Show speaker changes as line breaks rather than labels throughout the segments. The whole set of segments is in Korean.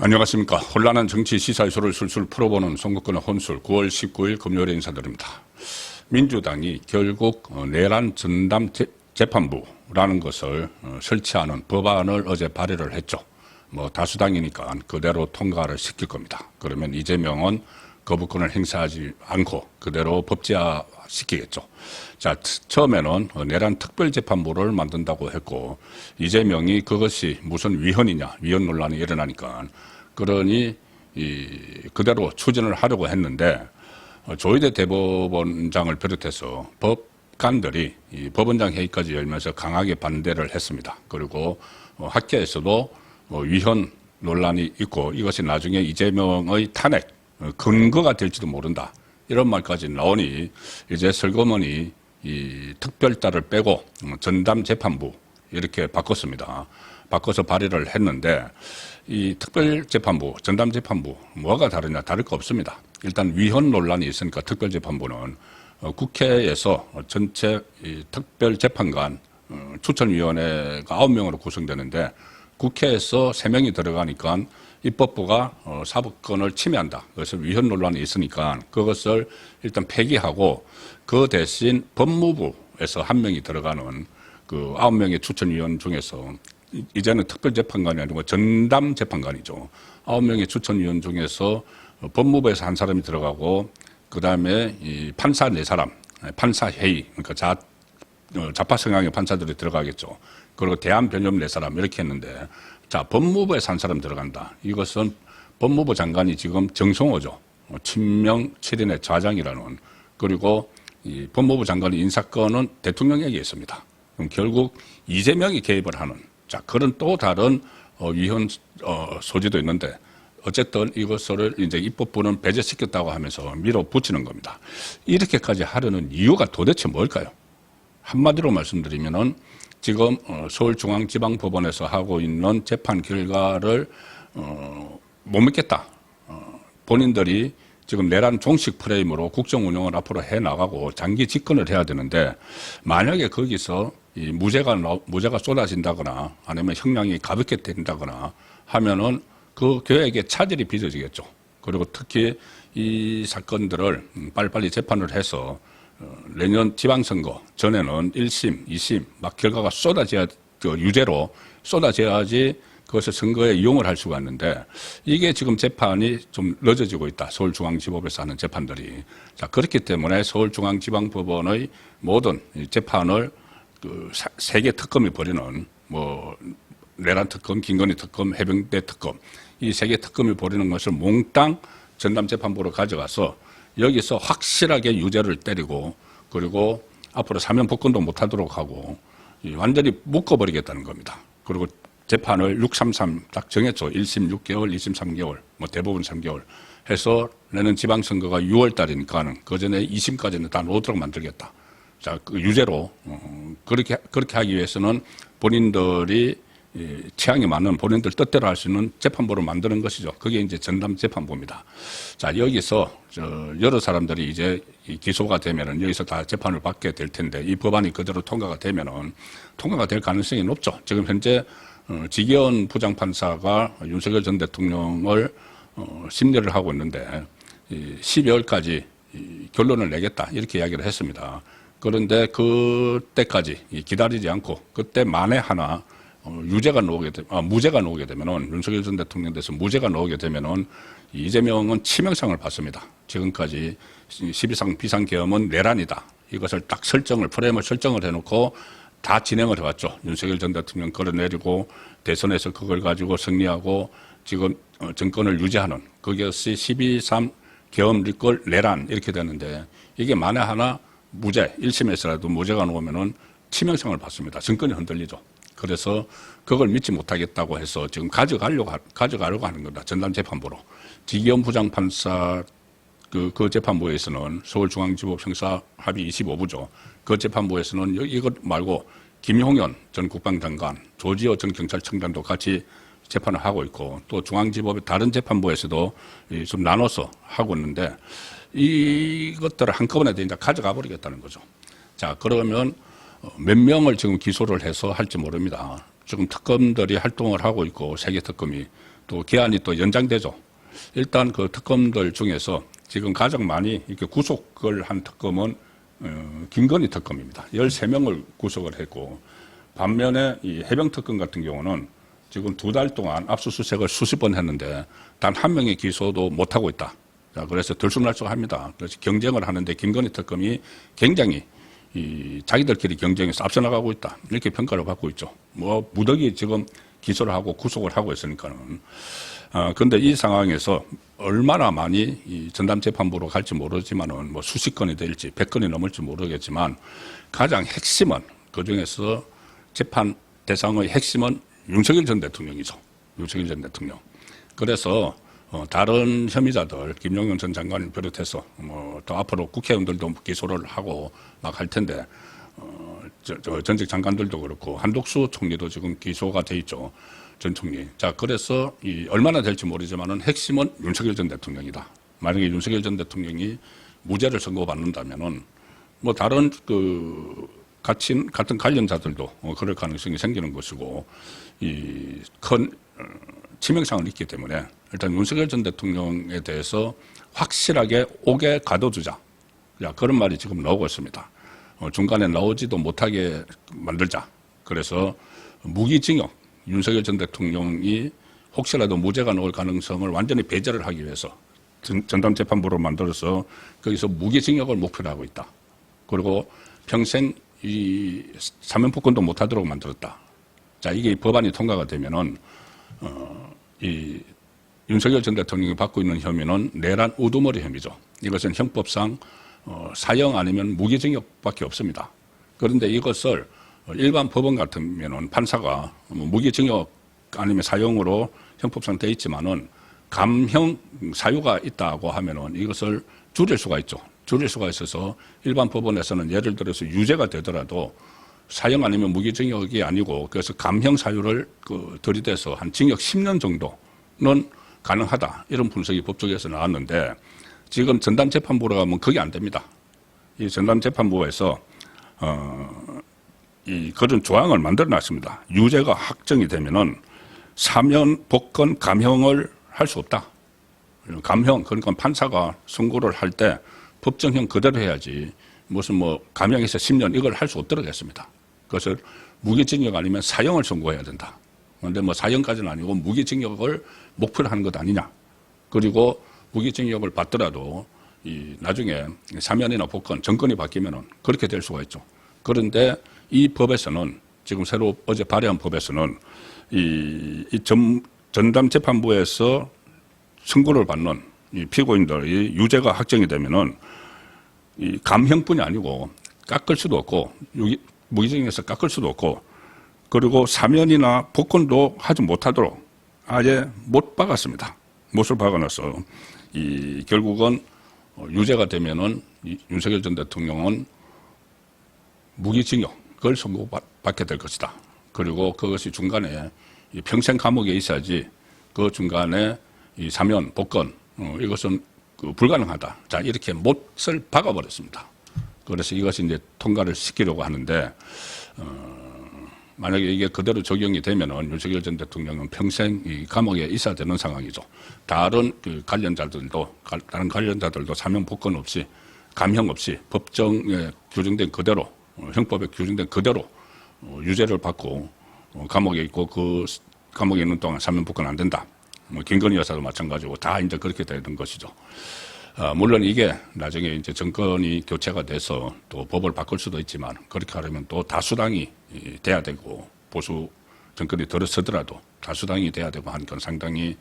안녕하십니까. 혼란한 정치 시사이소를 술술 풀어보는 송국근의 혼술 9월 19일 금요일에 인사드립니다. 민주당이 결국 내란 전담 재판부라는 것을 설치하는 법안을 어제 발의를 했죠. 다수당이니까 그대로 통과를 시킬 겁니다. 그러면 이재명은 거부권을 행사하지 않고 그대로 법제화 시키겠죠. 자, 처음에는 내란 특별재판부를 만든다고 했고, 이재명이 그것이 무슨 위헌이냐, 위헌 논란이 일어나니까, 그러니 그대로 추진을 하려고 했는데, 조희대 대법원장을 비롯해서 법관들이 이 법원장 회의까지 열면서 강하게 반대를 했습니다. 그리고 학계에서도 위헌 논란이 있고, 이것이 나중에 이재명의 탄핵 근거가 될지도 모른다. 이런 말까지 나오니 이제 슬그머니 이 특별자를 빼고 전담재판부 이렇게 바꿨습니다. 바꿔서 발의를 했는데 이 특별재판부, 전담재판부 뭐가 다르냐? 다를 거 없습니다. 일단 위헌 논란이 있으니까 특별재판부는 국회에서 전체 특별재판관 추천위원회가 9명으로 구성되는데 국회에서 3명이 들어가니까 입법부가 사법권을 침해한다. 그래서 위헌 논란이 있으니까 그것을 일단 폐기하고 그 대신 법무부에서 1명이 들어가는 그 9명의 추천위원 중에서 이제는 특별재판관이 아니고 전담재판관이죠. 9명의 추천위원 중에서 법무부에서 1사람이 들어가고 그 다음에 이 판사 4사람, 판사회의, 그러니까 좌파 성향의 판사들이 들어가겠죠. 그리고 대한변협 4사람 이렇게 했는데 자, 법무부에서 1사람 들어간다. 이것은 법무부 장관이 지금 정성호죠. 친명 7인의 좌장이라는. 그리고 이 법무부 장관의 인사권은 대통령에게 있습니다. 그럼 결국 이재명이 개입을 하는 자, 그런 또 다른 위헌 소지도 있는데 어쨌든 이것을 이제 입법부는 배제시켰다고 하면서 밀어붙이는 겁니다. 이렇게까지 하려는 이유가 도대체 뭘까요? 한마디로 말씀드리면은 지금 서울중앙지방법원에서 하고 있는 재판 결과를 못 믿겠다. 본인들이 지금 내란 종식 프레임으로 국정 운영을 앞으로 해나가고 장기 집권을 해야 되는데 만약에 거기서 이 무죄가 쏟아진다거나 아니면 형량이 가볍게 된다거나 하면은 그 교회에게 차질이 빚어지겠죠. 그리고 특히 이 사건들을 빨리빨리 재판을 해서 내년 지방선거 전에는 1심, 2심 막 결과가 유죄로 쏟아져야지 그것을 선거에 이용을 할 수가 있는데 이게 지금 재판이 좀 늦어지고 있다. 서울중앙지법에서 하는 재판들이. 자, 그렇기 때문에 서울중앙지방법원의 모든 재판을 그 3개 특검이 벌이는 내란 특검, 김건희 특검, 해병대 특검 이 3개 특검이 벌이는 것을 몽땅 전담재판부로 가져가서 여기서 확실하게 유죄를 때리고 그리고 앞으로 사면 복권도 못하도록 하고 완전히 묶어버리겠다는 겁니다. 그리고 재판을 633 딱 정했죠. 1심 6개월, 2심 3개월, 대법원 3개월 해서 내년 지방선거가 6월 달이니까는 그 전에 2심까지는 다 놓도록 만들겠다. 자, 그 유죄로 그렇게 하기 위해서는 본인들이 취향에 맞는 본인들 뜻대로 할 수 있는 재판부를 만드는 것이죠. 그게 이제 전담재판부입니다. 자, 여기서 여러 사람들이 이제 기소가 되면은 여기서 다 재판을 받게 될 텐데 이 법안이 그대로 통과가 되면은 통과가 될 가능성이 높죠. 지금 현재 지기현 부장판사가 윤석열 전 대통령을 심리를 하고 있는데 12월까지 결론을 내겠다 이렇게 이야기를 했습니다. 그런데 그때까지 기다리지 않고 그때 만에 하나 무죄가 나오게 되면은 윤석열 전 대통령 돼서 무죄가 나오게 되면은 이재명은 치명상을 받습니다. 지금까지 12상 비상계엄은 내란이다. 이것을 딱 프레임을 설정을 해놓고 다 진행을 해왔죠. 윤석열 전 대통령 걸어내리고 대선에서 그걸 가지고 승리하고 지금 정권을 유지하는 그것이 12.3 계엄 리콜 내란 이렇게 되는데 이게 만에 하나 무죄 1심에서라도 무죄가 나오면은 치명상을 받습니다. 정권이 흔들리죠. 그래서 그걸 믿지 못하겠다고 해서 지금 가져가려고 하는 겁니다. 전담재판부로. 지기현 부장판사 그 재판부에서는 서울중앙지법 형사합의 25부죠. 그 재판부에서는 이것 말고 김용현 전 국방장관, 조지호 전 경찰청장도 같이 재판을 하고 있고 또 중앙지법의 다른 재판부에서도 좀 나눠서 하고 있는데 이것들을 한꺼번에 이제 가져가 버리겠다는 거죠. 자, 그러면 몇 명을 지금 기소를 해서 할지 모릅니다. 지금 특검들이 활동을 하고 있고 세계 특검이 또 기한이 또 연장되죠. 일단 그 특검들 중에서 지금 가장 많이 이렇게 구속을 한 특검은 김건희 특검입니다. 13명을 구속을 했고, 반면에 이 해병 특검 같은 경우는 지금 2달 동안 압수수색을 수십 번 했는데 단 한 명의 기소도 못하고 있다. 자, 그래서 들쑥날쑥합니다. 그래서 경쟁을 하는데 김건희 특검이 굉장히 자기들끼리 경쟁에서 앞서 나가고 있다. 이렇게 평가를 받고 있죠. 뭐 무더기 지금 기소를 하고 구속을 하고 있으니까는. 근데 이 상황에서 얼마나 많이 이 전담재판부로 갈지 모르지만은 뭐 수십 건이 될지 100건이 넘을지 모르겠지만 가장 핵심은 그중에서 재판 대상의 핵심은 윤석열 전 대통령이죠. 윤석열 전 대통령. 그래서 다른 혐의자들 김용현 전 장관을 비롯해서 뭐 또 앞으로 국회의원들도 기소를 하고 막 할 텐데 전직 장관들도 그렇고 한독수 총리도 지금 기소가 돼 있죠. 전 총리. 자, 그래서 얼마나 될지 모르지만은 핵심은 윤석열 전 대통령이다. 만약에 윤석열 전 대통령이 무죄를 선고받는다면은 뭐 다른 같은 관련자들도 그럴 가능성이 생기는 것이고 이 큰 치명상을 입기 때문에 일단 윤석열 전 대통령에 대해서 확실하게 옥에 가둬두자. 그런 말이 지금 나오고 있습니다. 중간에 나오지도 못하게 만들자. 그래서 무기징역, 윤석열 전 대통령이 혹시라도 무죄가 나올 가능성을 완전히 배제를 하기 위해서 전담재판부를 만들어서 거기서 무기징역을 목표로 하고 있다. 그리고 평생 이 사면폭건도 못하도록 만들었다. 자, 이게 법안이 통과가 되면은 이 윤석열 전 대통령이 받고 있는 혐의는 내란 우두머리 혐의죠. 이것은 형법상 사형 아니면 무기징역밖에 없습니다. 그런데 이것을 일반 법원 같으면은 판사가 무기징역 아니면 사형으로 형법상 돼 있지만은 감형 사유가 있다고 하면은 이것을 줄일 수가 있죠. 줄일 수가 있어서 일반 법원에서는 예를 들어서 유죄가 되더라도 사형 아니면 무기징역이 아니고 그래서 감형 사유를 들이대서 한 징역 10년 정도는 가능하다. 이런 분석이 법조계에서 나왔는데 지금 전담재판부로 가면 그게 안 됩니다. 이 전담재판부에서 그런 조항을 만들어 놨습니다. 유죄가 확정이 되면은 사면, 복권, 감형을 할 수 없다. 감형, 그러니까 판사가 선고를 할 때 법정형 그대로 해야지 무슨 뭐 감형에서 10년 이걸 할 수 없도록 했습니다. 그것을 무기징역 아니면 사형을 선고해야 된다. 그런데 뭐 사형까지는 아니고 무기징역을 목표로 하는 것 아니냐. 그리고 무기징역을 받더라도 나중에 사면이나 복권, 정권이 바뀌면은 그렇게 될 수가 있죠. 그런데 이 법에서는 지금 새로 어제 발의한 법에서는 전담재판부에서 선고를 받는 이 피고인들이 유죄가 확정이 되면은 이 감형뿐이 아니고 깎을 수도 없고 무기징역에서 깎을 수도 없고 그리고 사면이나 복권도 하지 못하도록 아예 못 박았습니다. 못을 박아놔서 결국은 유죄가 되면은 윤석열 전 대통령은 무기징역을 선고받게 될 것이다. 그리고 그것이 중간에 평생 감옥에 있어야지 그 중간에 이 사면, 복권 이것은 불가능하다. 자, 이렇게 못을 박아버렸습니다. 그래서 이것이 이제 통과를 시키려고 하는데 만약에 이게 그대로 적용이 되면은 윤석열 전 대통령은 평생 이 감옥에 있어야 되는 상황이죠. 다른 다른 관련자들도 사면 복권 없이 감형 없이 법정에 규정된 그대로 형법에 규정된 그대로 유죄를 받고 감옥에 있고 그 감옥에 있는 동안 사면 복권 안 된다. 김건희 여사도 마찬가지고 다 이제 그렇게 되는 것이죠. 물론 이게 나중에 이제 정권이 교체가 돼서 또 법을 바꿀 수도 있지만 그렇게 하려면 또 다수당이 돼야 되고 보수 정권이 들어서더라도 다수당이 돼야 되고 하는 건 상당히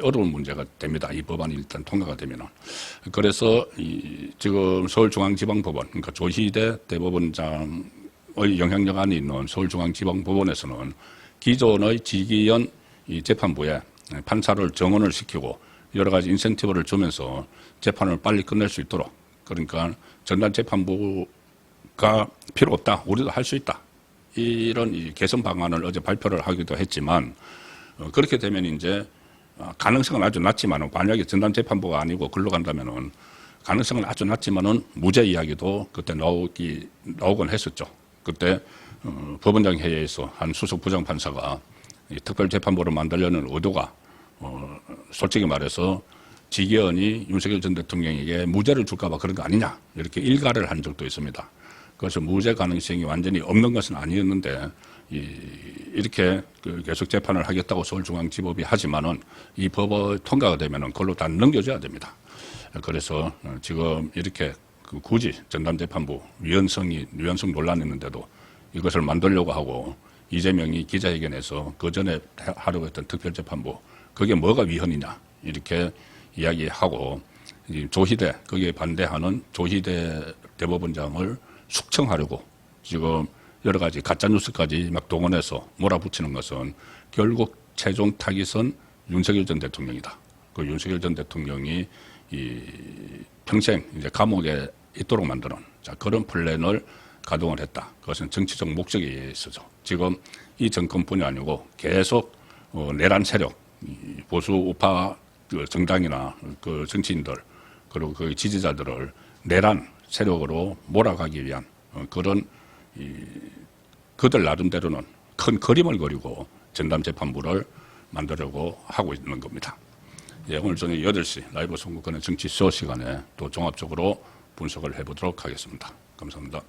어려운 문제가 됩니다. 이 법안이 일단 통과가 되면은. 그래서 지금 서울중앙지방법원, 그러니까 조희대 대법원장의 영향력 안에 있는 서울중앙지방법원에서는 기존의 지기현 재판부에 판사를 정원을 시키고 여러 가지 인센티브를 주면서 재판을 빨리 끝낼 수 있도록 그러니까 전담재판부가 필요 없다. 우리도 할 수 있다. 이런 개선 방안을 어제 발표를 하기도 했지만 그렇게 되면 이제 가능성은 아주 낮지만은 만약에 전담재판부가 아니고 글로 간다면은 가능성은 아주 낮지만은 무죄 이야기도 그때 나오곤 했었죠. 그때 법원장 회의에서 한 수석 부장판사가 특별재판부를 만들려는 의도가 솔직히 말해서 지기현이 윤석열 전 대통령에게 무죄를 줄까봐 그런 거 아니냐 이렇게 일가를 한 적도 있습니다. 그래서 무죄 가능성이 완전히 없는 것은 아니었는데 이렇게 계속 재판을 하겠다고 서울중앙지법이 하지만은 이 법이 통과가 되면은 그걸로 다 넘겨줘야 됩니다. 그래서 지금 이렇게 굳이 전담재판부 위헌성 논란이 있는데도 이것을 만들려고 하고 이재명이 기자회견에서 그 전에 하려고 했던 특별재판부 그게 뭐가 위헌이냐 이렇게 이야기하고 조희대 거기에 반대하는 조희대 대법원장을 숙청하려고 지금 여러 가지 가짜뉴스까지 막 동원해서 몰아붙이는 것은 결국 최종 타깃은 윤석열 전 대통령이다. 그 윤석열 전 대통령이 평생 이제 감옥에 있도록 만드는 그런 플랜을 가동을 했다. 그것은 정치적 목적에 있어서 지금 이 정권뿐이 아니고 계속 내란 세력, 보수 우파 정당이나 그 정치인들 그리고 그 지지자들을 내란 세력으로 몰아가기 위한 그런 그들 나름대로는 큰 그림을 그리고 전담재판부를 만들려고 하고 있는 겁니다. 예, 오늘 저녁 8시 라이브 선거권의 정치 쇼 시간에 또 종합적으로 분석을 해보도록 하겠습니다. 감사합니다.